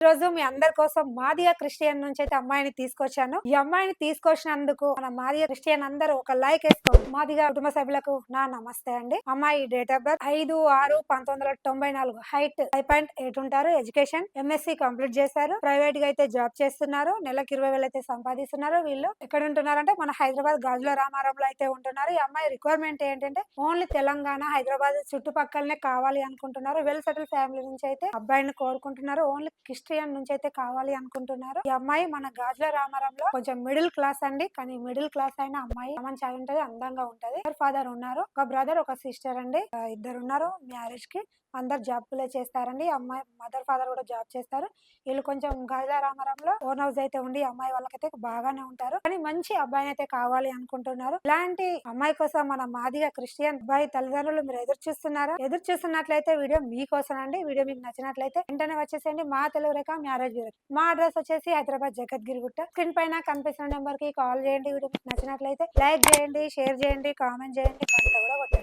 రోజు మీ అందరి కోసం మాదియా క్రిస్టియన్ నుంచి అయితే అమ్మాయిని తీసుకొచ్చాను. ఈ అమ్మాయిని తీసుకొచ్చినందుకు మన మాదియా క్రిస్టియన్ అందరూ ఒక లైక్ వేసుకోండి. మాదిగా కుటుంబ సభ్యులకు నా నమస్తే అండి. అమ్మాయి డేట్ ఆఫ్ బర్త్ 5/6/1994, హైట్ 5.8 ఉంటారు. ఎడ్యుకేషన్ ఎంఎస్సి కంప్లీట్ చేశారు. ప్రైవేట్ గా అయితే జాబ్ చేస్తున్నారు. నెలకు 20,000 అయితే సంపాదిస్తున్నారు. వీళ్ళు ఎక్కడ ఉంటున్నారంటే మన హైదరాబాద్ గాజుల రామారంలో అయితే ఉంటున్నారు. ఈ అమ్మాయి రిక్వైర్మెంట్ ఏంటంటే ఓన్లీ తెలంగాణ, హైదరాబాద్ చుట్టుపక్కలనే కావాలి అనుకుంటున్నారు. వెల్ సెటిల్ ఫ్యామిలీ నుంచి అయితే అబ్బాయిని కోరుకుంటున్నారు. ఓన్లీ క్రిస్టియన్ నుంచి అయితే కావాలి అనుకుంటున్నారు. ఈ అమ్మాయి మన గాజుల రామారంలో కొంచెం మిడిల్ క్లాస్ అండి. కానీ మిడిల్ క్లాస్ అయిన అమ్మాయి మంచి ఉంటది, అందంగా ఉంటది. ఫాదర్ ఉన్నారు, ఒక బ్రదర్ ఒక సిస్టర్ అండి. ఇద్దరు ఉన్నారు. మ్యారేజ్ కి అందరు జాబ్లే చేస్తారండి. అమ్మాయి మదర్ ఫాదర్ కూడా జాబ్ చేస్తారు. వీళ్ళు కొంచెం గాజుల రామారంలో ఓన్ హౌస్ అయితే ఉండి అమ్మాయి వాళ్ళకైతే బాగానే ఉంటారు. కానీ మంచి అబ్బాయిని అయితే కావాలి అనుకుంటున్నారు. ఇలాంటి అమ్మాయి కోసం మన మాదిగా క్రిస్టియన్ అబ్బాయి తల్లిదండ్రులు మీరు ఎదురు చూస్తున్నారా? ఎదురు చూస్తున్నట్లయితే వీడియో మీకోసం అండి. వీడియో మీకు నచ్చినట్లయితే వెంటనే వచ్చేసేయండి. మా తెలుగు రేఖ మ్యారేజ్ బ్యూరో. మా అడ్రస్ వచ్చేసి హైదరాబాద్ జగద్గిరి గుట్ట. స్క్రీన్ పైన కనిపిస్తున్న నెంబర్ కి కాల్ చేయండి. వీడియో మీకు నచ్చినట్లయితే లైక్ చేయండి, షేర్ చేయండి, కామెంట్ చేయండి, గంట కూడా కొట్టండి.